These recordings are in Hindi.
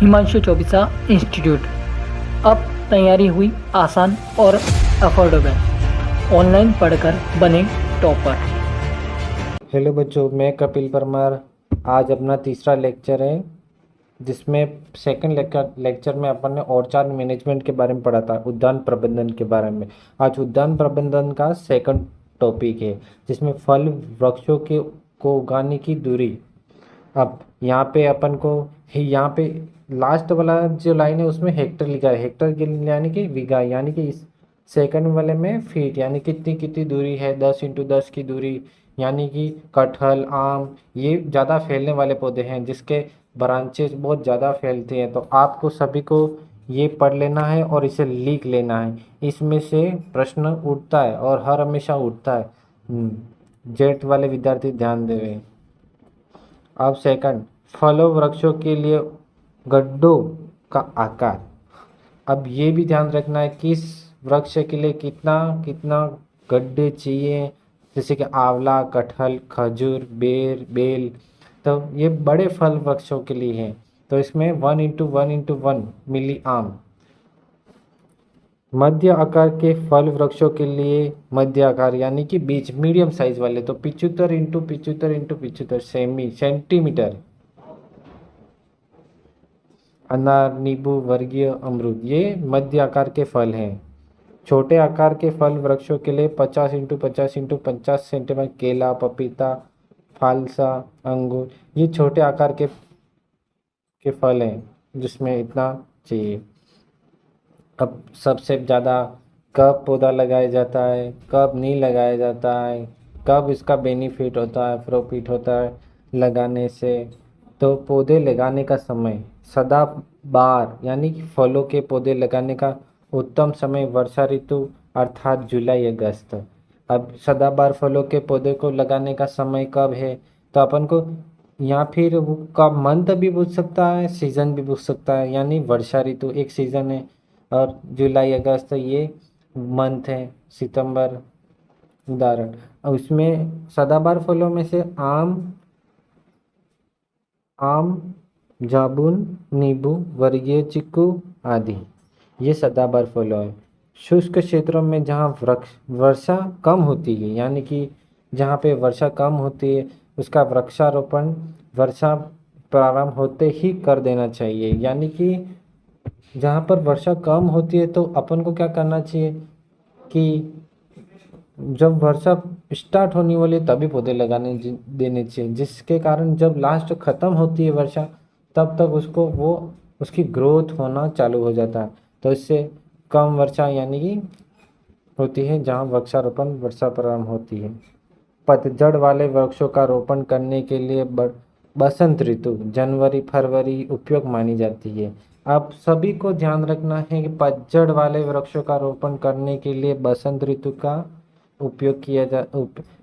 हिमांशु चौबीसा इंस्टीट्यूट। अब तैयारी हुई आसान और अफोर्डेबल। ऑनलाइन पढ़कर बने टॉपर। हेलो बच्चों, मैं कपिल परमार। आज अपना तीसरा लेक्चर है, जिसमें सेकंड लेक्चर में अपन ने ऑर्चार्ड मैनेजमेंट के बारे में पढ़ा था, उद्यान प्रबंधन के बारे में। आज उद्यान प्रबंधन का सेकंड टॉपिक है, जिसमें फल वृक्षों के को उगाने की दूरी। अब यहाँ पे अपन को यहाँ पे लास्ट वाला जो लाइन है उसमें हेक्टर लिखा है, हेक्टर के यानी कि बीघा, यानी कि इस सेकंड वाले में फीट, यानी कितनी कितनी दूरी है, 10x10 की दूरी। यानी कि कटहल, आम ये ज़्यादा फैलने वाले पौधे हैं, जिसके ब्रांचेस बहुत ज़्यादा फैलती हैं। तो आपको सभी को ये पढ़ लेना है और इसे लिख लेना है। इसमें से प्रश्न उठता है और हर हमेशा उठता है। जेट वाले विद्यार्थी ध्यान देवे। अब सेकंड, फलों वृक्षों के लिए गड्ढों का आकार। अब ये भी ध्यान रखना है किस वृक्ष के लिए कितना कितना गड्ढे चाहिए, जैसे कि आंवला, कटहल, खजूर, बेल। तो ये बड़े फल वृक्षों के लिए हैं, तो इसमें 1x1x1 मिली आम। मध्य आकार के फल वृक्षों के लिए मध्य आकार यानी कि बीच मीडियम साइज वाले, तो 75x75x75 सेंटीमीटर। अनार, नींबू, वर्गीय अमरूद ये मध्य आकार के फल हैं। छोटे आकार के फल वृक्षों के लिए 50x50x50 सेंटीमीटर। केला, पपीता, फालसा, अंगूर ये छोटे आकार के फल हैं, जिसमें इतना चाहिए। अब सबसे ज़्यादा कब पौधा लगाया जाता है, कब नहीं लगाया जाता है, कब इसका बेनिफिट होता है, प्रॉफिट होता है लगाने से। तो पौधे लगाने का समय, सदाबहार यानी कि फलों के पौधे लगाने का उत्तम समय वर्षा ऋतु अर्थात जुलाई अगस्त। अब सदाबहार फलों के पौधे को लगाने का समय कब है, तो अपन को या फिर वो कब मंथ भी पूछ सकता है, सीजन भी पूछ सकता है। यानी वर्षा ऋतु एक सीजन है और जुलाई अगस्त ये मंथ है, सितंबर उदाहरण। और उसमें सदाबहार फलों में से आम, जामुन, नींबू, वर्गीय चीकू आदि ये सदाबहार फलों है। शुष्क क्षेत्रों में जहाँ वर्षा कम होती है, यानी कि जहाँ पे वर्षा कम होती है उसका वृक्षारोपण वर्षा प्रारंभ होते ही कर देना चाहिए। यानी कि जहाँ पर वर्षा कम होती है तो अपन को क्या करना चाहिए कि जब वर्षा स्टार्ट होने वाली है तभी पौधे लगाने देने चाहिए, जिसके कारण जब लास्ट ख़त्म होती है वर्षा तब तक उसकी ग्रोथ होना चालू हो जाता है। तो इससे कम वर्षा यानी कि होती है जहाँ वृक्षारोपण वर्षा प्रारंभ होती है। पतझड़ वाले वृक्षों का रोपण करने के लिए बसंत ऋतु जनवरी फरवरी उपयोग मानी जाती है। अब सभी को ध्यान रखना है कि पतझड़ वाले वृक्षों का रोपण करने के लिए बसंत ऋतु का उपयोग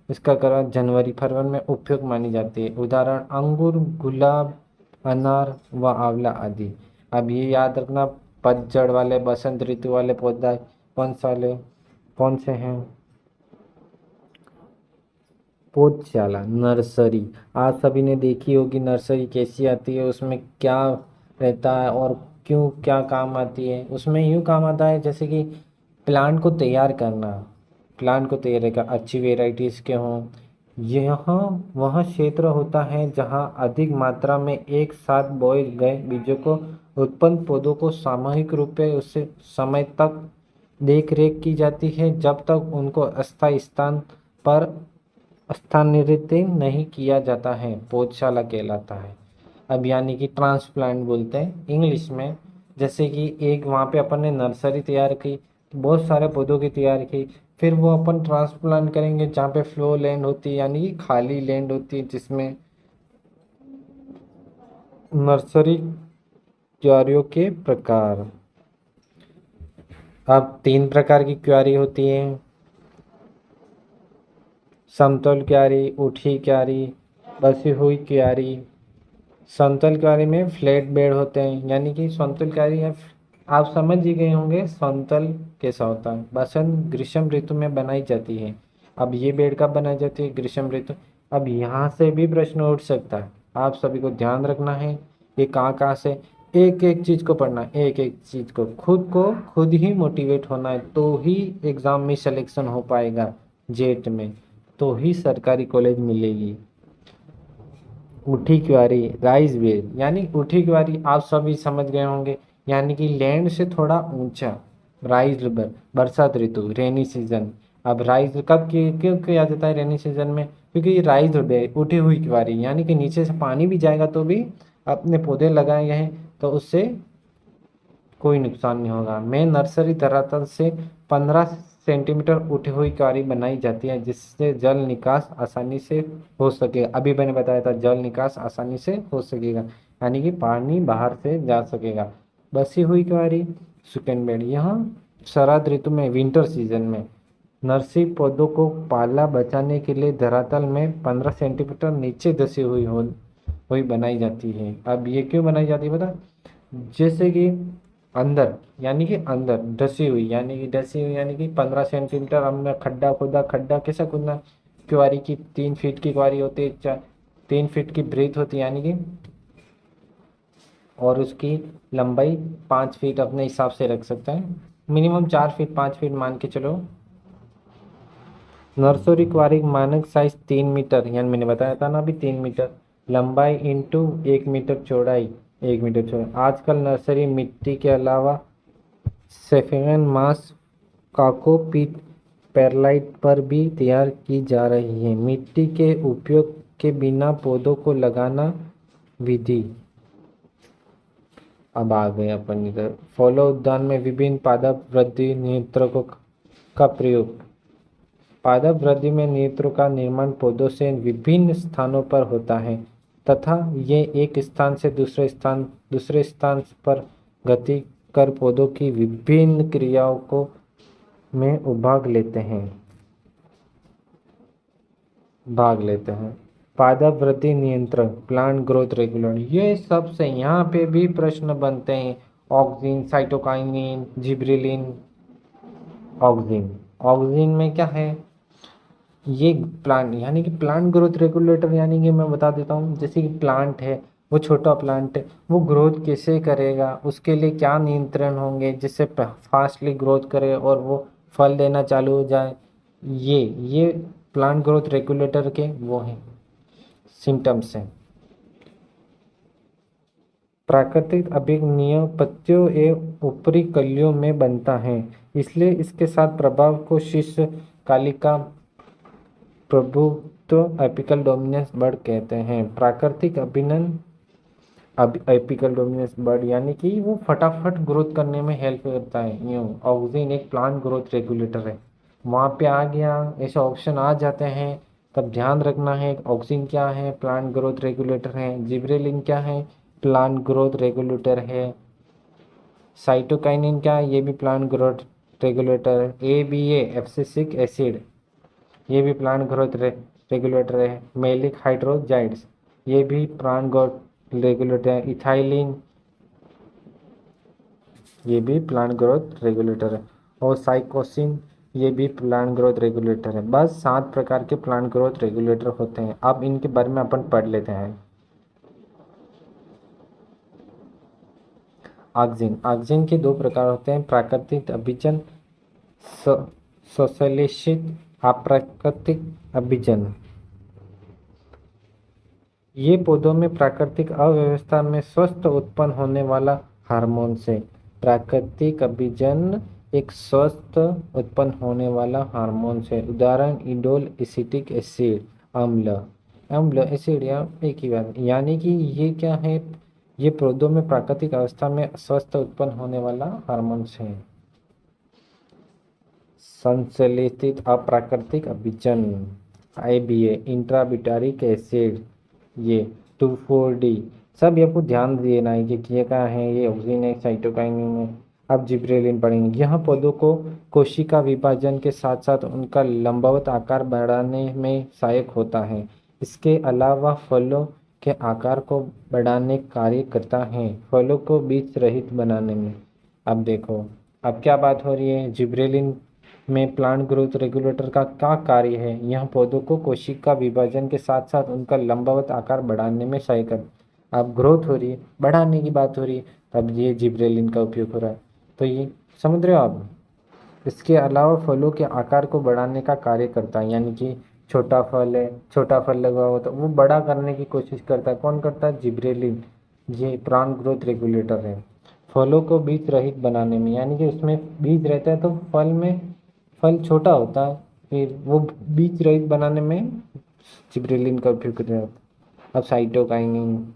इसका करा जनवरी फरवरी में उपयोग मानी जाती है। उदाहरण अंगूर, गुलाब, अनार व आंवला आदि। अब ये याद रखना, पतझड़ वाले बसंत ऋतु वाले पौधे कौन से हैं। पौधशाला, नर्सरी, आप सभी ने देखी होगी नर्सरी कैसी आती है, उसमें क्या रहता है और क्यों क्या काम आती है। उसमें यूँ काम आता है जैसे कि प्लांट को तैयार करना, प्लांट को तैयार करना अच्छी वेराइटीज़ के हों। यहाँ वह क्षेत्र होता है जहाँ अधिक मात्रा में एक साथ बोए गए बीजों को उत्पन्न पौधों को सामूहिक रूप से उससे समय तक देख रेख की जाती है जब तक उनको अस्थायी स्थान पर स्थानांतरित नहीं किया जाता है, पौधशाला कहलाता है। अब यानी कि ट्रांसप्लांट बोलते हैं इंग्लिश में। जैसे कि एक वहाँ पे अपन ने नर्सरी तैयार की, बहुत सारे पौधों की तैयार की, फिर वो अपन ट्रांसप्लांट करेंगे जहाँ पे फ्लो लैंड होती है, यानी कि खाली लैंड होती है, जिसमें नर्सरी क्यारियों के प्रकार। अब 3 प्रकार की क्यारी होती है, समतल क्यारी, उठी क्यारी, बसी हुई क्यारी। समतल क्यारी में फ्लैट बेड होते हैं, यानी कि समतल क्यारी है, आप समझ ही गए होंगे समतल कैसा होता है। बसंत ग्रीष्म ऋतु में बनाई जाती है। अब ये बेड कब बनाई जाती है, ग्रीष्म ऋतु। अब यहाँ से भी प्रश्न उठ सकता है, आप सभी को ध्यान रखना है ये कहाँ से। एक एक चीज़ को पढ़ना है, एक एक चीज़ को खुद ही मोटिवेट होना है, तो ही एग्ज़ाम में सिलेक्शन हो पाएगा, जेट में, तो ही सरकारी कॉलेज मिलेगी। ऊटी क्वारी राइज बेल, यानी ऊटी क्वारी आप सभी समझ गए होंगे, यानी कि लैंड से थोड़ा ऊंचा, राइज बरसात ऋतु, रेनी सीजन। अब राइज कब क्यों किया जाता है रेनी सीजन में? क्योंकि ये राइज उठी हुई क्वारी, यानी कि नीचे से पानी भी जाएगा तो भी अपने पौधे लगाए गए हैं तो उससे कोई नुकसान नहीं होगा। में नर्सरी धरातल से 15 सेंटीमीटर उठी हुई क्यारी बनाई जाती है जिससे जल निकास आसानी से हो सके। अभी मैंने बताया था जल निकास आसानी से हो सकेगा, यानी कि पानी बाहर से जा सकेगा। बसी हुई क्यारी सेकेंड बेड, यहाँ शरद ऋतु में, विंटर सीजन में नर्सरी पौधों को पाला बचाने के लिए धरातल में 15 सेंटीमीटर नीचे धसी हुई बनाई जाती है। अब ये क्यों बनाई जाती है पता? जैसे कि अंदर, यानी कि अंदर धसी हुई, यानी कि 15 सेंटीमीटर हमने खड्डा खोदा। खड्डा कैसा खोदना? क्वारी की 3 फीट की क्वारी होती है, 3 फीट की ब्रीथ होती है, यानी कि, और उसकी लंबाई 5 फीट अपने हिसाब से रख सकते हैं, मिनिमम 4 फीट 5 फीट मान के चलो। नर्सरी क्वारी मानक साइज 3 मीटर, यानी मैंने बताया था ना अभी 3 मीटर लंबाई इंटू 1 मीटर चौड़ाई, 1 मीटर चौड़ाई। आजकल नर्सरी मिट्टी के अलावा सेफेगन मास काकोपीट पेरलाइट पर भी तैयार की जा रही है। मिट्टी के उपयोग के बिना पौधों को लगाना विधि। अब आ गए अपन इधर, फलों उद्यान में विभिन्न पादप वृद्धि नियंत्रकों का प्रयोग। पादप वृद्धि में नियंत्रों का निर्माण पौधों से विभिन्न स्थानों पर होता है तथा ये एक स्थान से दूसरे स्थान पर गति कर पौधों की विभिन्न क्रियाओं को में भाग लेते हैं। पादप वृद्धि नियंत्रण, प्लांट ग्रोथ रेगुलेटर, ये सबसे यहाँ पे भी प्रश्न बनते हैं। ऑक्सिन, साइटोकाइनिन, जिब्रेलिन, ऑक्सिन में क्या है? ये प्लांट, यानी कि प्लांट ग्रोथ रेगुलेटर, यानी कि मैं बता देता हूँ, जैसे कि प्लांट है, वो छोटा प्लांट है, वो ग्रोथ कैसे करेगा, उसके लिए क्या नियंत्रण होंगे जिससे फास्टली ग्रोथ करे और वो फल देना चालू हो जाए। ये प्लांट ग्रोथ रेगुलेटर के वो हैं सिम्टम्स हैं। प्राकृतिक अभिनय पत्तियों एवं ऊपरी कलियों में बनता है, इसलिए इसके साथ प्रभाव को शीर्ष कालिका प्रभुत्व एपिकल डोमिनेंस बर्ड कहते हैं। प्राकृतिक अभिनय एपिकल डोमिनेंस बर्ड, यानी कि वो फटाफट ग्रोथ करने में हेल्प करता है। यूँ ऑक्सिन एक प्लांट ग्रोथ रेगुलेटर है। वहाँ पे आ गया, ऐसे ऑप्शन आ जाते हैं तब ध्यान रखना है। ऑक्सिन क्या है? प्लांट ग्रोथ रेगुलेटर है। जिब्रेलिन क्या है? प्लांट ग्रोथ रेगुलेटर है। साइटोकाइनिन क्या है? ये भी प्लांट ग्रोथ रेगुलेटर है। ABA एब्सिसिक एसिड, ये भी प्लांट ग्रोथ रेगुलेटर है। मेलिक हाइड्रोजाइड्स, ये भी प्लांट ग्रोथ रेगुलेटर है। इथाइलिन, ये भी प्लांट ग्रोथ रेगुलेटर है। और साइकोसिन, ये भी प्लांट ग्रोथ रेगुलेटर है। बस 7 प्रकार के प्लांट ग्रोथ रेगुलेटर होते हैं। अब इनके बारे में अपन पढ़ लेते हैं। ऑक्सिन के 2 प्रकार होते हैं, प्राकृतिक अभिजन, संश्लेषित अप्राकृतिक अभिजन। ये पौधों में प्राकृतिक अव्यवस्था में स्वस्थ उत्पन्न होने वाला हार्मोन से। प्राकृतिक अभिजन एक स्वस्थ उत्पन्न होने वाला हार्मोन से। उदाहरण इंडोल एसिटिक एसिड, अम्ल एसिड, या एक ही बात, यानी कि ये क्या है? ये पौधों में प्राकृतिक अवस्था में स्वस्थ उत्पन्न होने वाला हार्मोन है। संश्लेषित अप्राकृतिक अभिजन, IBA इंट्राबिटारिक एसिड, ये 2,4-D, सब आपको ध्यान देना है कि ये क्या है? ये ऑक्सिन है, साइटोकाइनिन है। अब जिब्रेलिन पढ़ेंगे। यह पौधों को कोशिका विभाजन के साथ साथ उनका लंबवत आकार बढ़ाने में सहायक होता है। इसके अलावा फलों के आकार को बढ़ाने कार्य करता है, फलों को बीज रहित बनाने में। अब देखो, अब क्या बात हो रही है? जिब्रेलिन में प्लांट ग्रोथ रेगुलेटर का क्या कार्य है? यह पौधों को कोशिका विभाजन के साथ साथ उनका लंबवत आकार बढ़ाने में सहायक है। अब ग्रोथ हो रही है, बढ़ाने की बात हो रही है, तब ये जिब्रेलिन का उपयोग हो रहा है। तो ये समझ रहे हो आप। इसके अलावा फलों के आकार को बढ़ाने का कार्य करता है, यानी कि छोटा फल है, छोटा फल लगा हुआ तो वो बड़ा करने की कोशिश करता है। कौन करता है? जिब्रेलिन। ये प्लांट ग्रोथ रेगुलेटर है। फलों को बीज रहित बनाने में, यानी कि उसमें बीज रहता है तो फल छोटा होता है, फिर वो बीज रहित बनाने में जिब्रेलिन का उपयोग करते हैं। अब साइटोकाइनिन,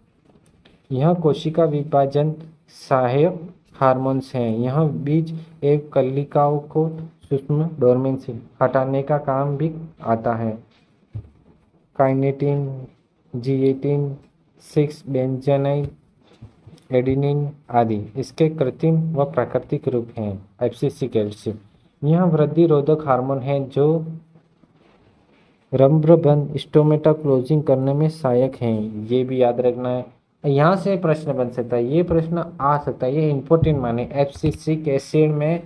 यह कोशिका विभाजन सहायक हार्मोन्स हैं। यह बीज एवं कलिकाओं को सूक्ष्म डोरमेन से हटाने का काम भी आता है। काइनेटिन, जिएटिन, 6 बेंजोनाइल, एडेनिन आदि इसके कृत्रिम व प्राकृतिक रूप हैं। एब्सिसिक एसिड, यह वृद्धि रोधक हार्मोन है जो रंध्रबंध स्टोमेटा क्लोजिंग करने में सहायक हैं। ये भी याद रखना है, यहाँ से प्रश्न बन सकता है, ये प्रश्न आ सकता है, ये इंपॉर्टेंट माने। एब्सिसिक एसिड में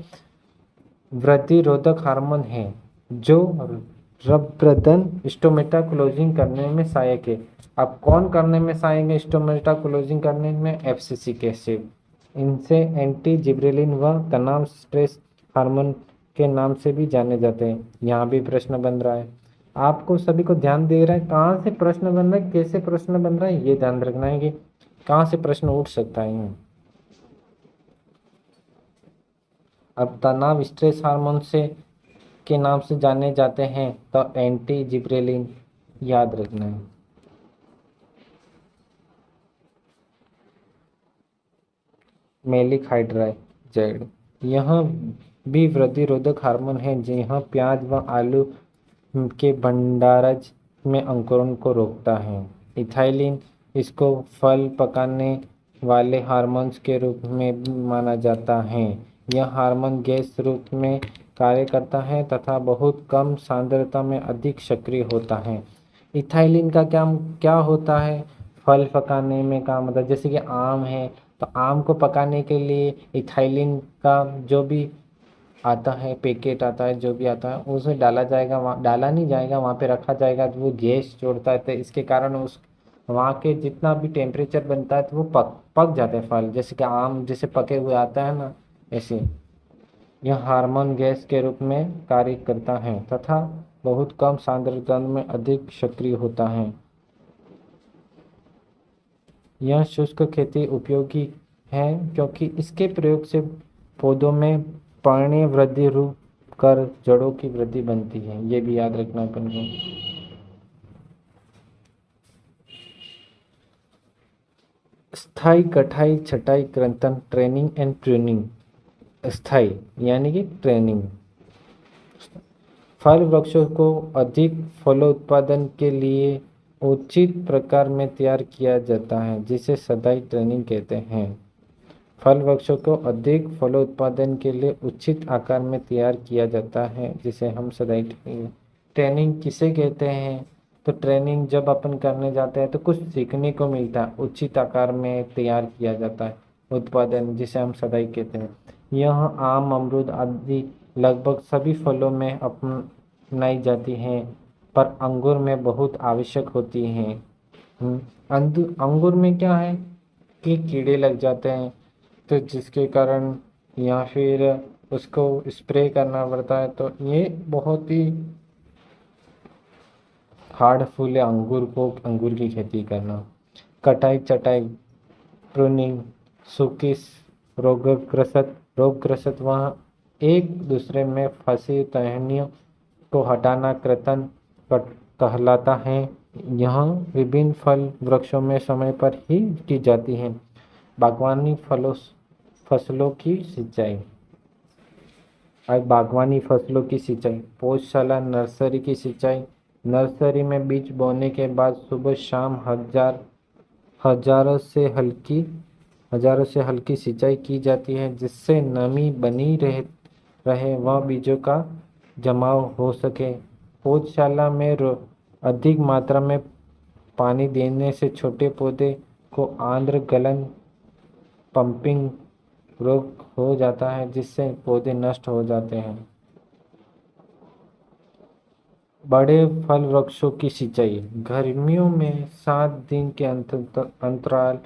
वृद्धि रोधक हार्मोन है जो रंध्रबंध स्टोमेटा क्लोजिंग करने में सहायक है। अब कौन करने में सहायक है स्टोमेटा क्लोजिंग करने में? Abscisic acid. इनसे एंटी जिब्रेलिन व तनाव स्ट्रेस हार्मोन के नाम से भी जाने जाते हैं। यहाँ भी प्रश्न बन रहा है, आपको सभी को ध्यान दे रहा है कहाँ से प्रश्न बन रहा है, कैसे प्रश्न बन रहा है, ये ध्यान रखना है कि कहाँ से प्रश्न उठ सकता है। अब तनाव स्ट्रेस हार्मोन से के नाम से जाने जाते हैं तो एंटी जिब्रेलिन याद रखना है। मेलिक हाइड्रोजेड, यह भी वृद्धि रोधक हार्मोन है। यह प्याज व आलू के भंडारज में अंकुरण को रोकता है। इथाइलिन, इसको फल पकाने वाले हार्मोन्स के रूप में माना जाता है। यह हार्मोन गैस रूप में कार्य करता है तथा बहुत कम सांद्रता में अधिक सक्रिय होता है। इथाइलिन का क्या क्या होता है? फल पकाने में काम होता है। जैसे कि आम है तो आम को पकाने के लिए इथाइलिन का जो भी आता है, पैकेट आता है, जो भी आता है उसमें डाला जाएगा, वहाँ डाला नहीं जाएगा, वहाँ पे रखा जाएगा तो वो गैस छोड़ता है। तो इसके कारण उस वहाँ के जितना भी टेम्परेचर बनता है तो वो पक पक जाते हैं फल, जैसे कि आम जैसे पके हुए आता है ना, ऐसे यह हार्मोन गैस के रूप में कार्य करता है तथा बहुत कम सांद्रता में अधिक सक्रिय होता है। यह शुष्क खेती उपयोगी है क्योंकि इसके प्रयोग से पौधों में पर्णीय वृद्धि रुक कर जड़ों की वृद्धि बनती है। ये भी याद रखना अपन को। स्थायी कटाई, छटाई, कृंतन, ट्रेनिंग एंड प्रूनिंग। स्थायी यानी कि ट्रेनिंग, फल वृक्षों को अधिक फलोत्पादन के लिए उचित प्रकार में तैयार किया जाता है जिसे सदाई ट्रेनिंग कहते हैं। फल वृक्षों को अधिक फलोत्पादन के लिए उचित आकार में तैयार किया जाता है जिसे हम सदाई ट्रेनिंग किसे कहते हैं? तो ट्रेनिंग जब अपन करने जाते हैं तो कुछ सीखने को मिलता है, उचित आकार में तैयार किया जाता है उत्पादन, जिसे हम सदाई कहते हैं। यह आम, अमरूद आदि लगभग सभी फलों में अपनाई जाती हैं पर अंगूर में बहुत आवश्यक होती हैं। अंगूर में क्या है कि कीड़े लग जाते हैं, तो जिसके कारण या फिर उसको स्प्रे करना पड़ता है, तो ये बहुत ही हार्डफुल है अंगूर की खेती करना। कटाई, चटाई, प्रूनिंग, सुकिस, रोगग्रस्त वह एक दूसरे में फंसी टहनियों को हटाना कृंतन कहलाता है। यहाँ विभिन्न फल वृक्षों में समय पर ही की जाती हैं। बागवानी फसलों की सिंचाई। अब बागवानी फसलों की सिंचाई, पौधशाला, नर्सरी की सिंचाई। नर्सरी में बीज बोने के बाद सुबह शाम हजारों से हल्की सिंचाई की जाती है जिससे नमी बनी रहे व बीजों का जमाव हो सके। पौधशाला में अधिक मात्रा में पानी देने से छोटे पौधे को आर्द्र गलन, पंपिंग रोग हो जाता है जिससे पौधे नष्ट हो जाते हैं। बड़े फल वृक्षों की सिंचाई गर्मियों में 7 दिन के अंतराल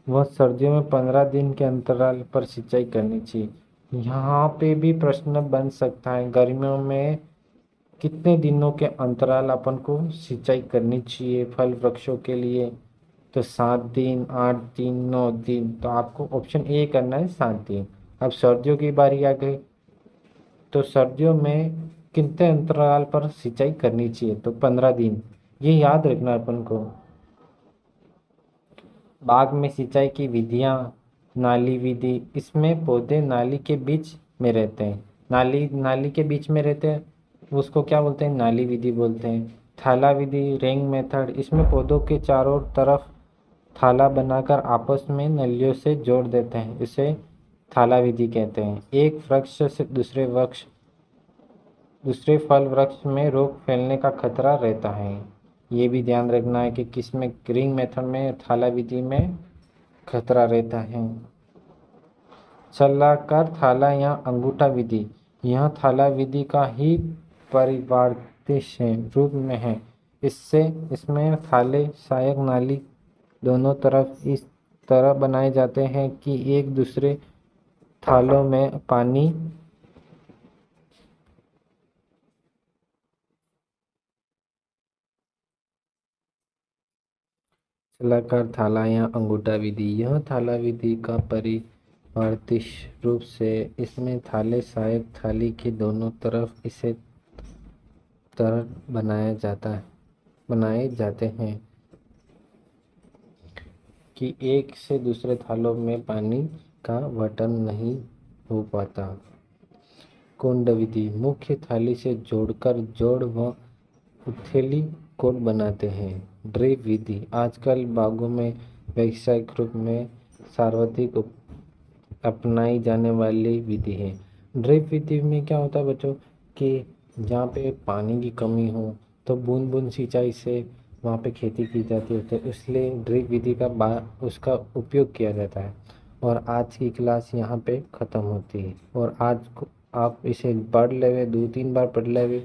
व सर्दियों में 15 दिन के अंतराल पर सिंचाई करनी चाहिए। यहाँ पे भी प्रश्न बन सकता है, गर्मियों में कितने दिनों के अंतराल अपन को सिंचाई करनी चाहिए फल वृक्षों के लिए? तो 7 दिन, 8 दिन, 9 दिन। तो आपको ऑप्शन ए करना है 7 दिन। अब सर्दियों की बारी आ गई, तो सर्दियों में कितने अंतराल पर सिंचाई करनी चाहिए? तो 15 दिन। ये याद रखना अपन को। बाग में सिंचाई की विधियाँ, नाली विधि, इसमें पौधे नाली के बीच में रहते हैं। नाली नाली के बीच में रहते हैं, उसको क्या बोलते हैं? नाली विधि बोलते हैं। थाला विधि, रिंग मेथड, इसमें पौधों के चारों तरफ थाला बनाकर आपस में नलियों से जोड़ देते हैं, इसे थाला विधि कहते हैं। एक वृक्ष से दूसरे फल वृक्ष में रोग फैलने का खतरा रहता है। ये भी ध्यान रखना है कि किस में, रिंग मेथड में, थाला विधि में खतरा रहता है। चलाकार थाला या अंगूठा विधि, यह थाला विधि का ही परिवार्तित रूप में है। इसमें थाले सहायक नाली दोनों तरफ इस तरह बनाए जाते हैं कि एक दूसरे थालों में पानी चलाकार थाला या अंगूठा विधि, यह थाला विधि का परिवर्तित रूप से, इसमें थाले सहायक थाली के दोनों तरफ इसे तरह बनाए जाते हैं कि एक से दूसरे थालों में पानी का बंटन नहीं हो पाता। कुंड विधि, मुख्य थाली से जोड़कर जोड़ व उथेली कोड बनाते हैं। ड्रिप विधि, आजकल बागों में व्यावसायिक रूप में सर्वाधिक अपनाई जाने वाली विधि है। ड्रिप विधि में क्या होता है बच्चों कि जहाँ पे पानी की कमी हो तो बूंद बूंद सिंचाई से वहाँ पे खेती की जाती है, तो इसलिए ड्रिप विधि का उसका उपयोग किया जाता है। और आज की क्लास यहाँ पे ख़त्म होती है। और आज को आप इसे पढ़ लेवे, 2-3 बार पढ़ लेवे,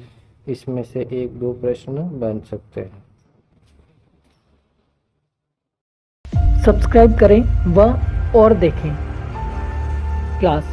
इसमें से 1-2 प्रश्न बन सकते हैं। सब्सक्राइब करें व और देखें क्लास।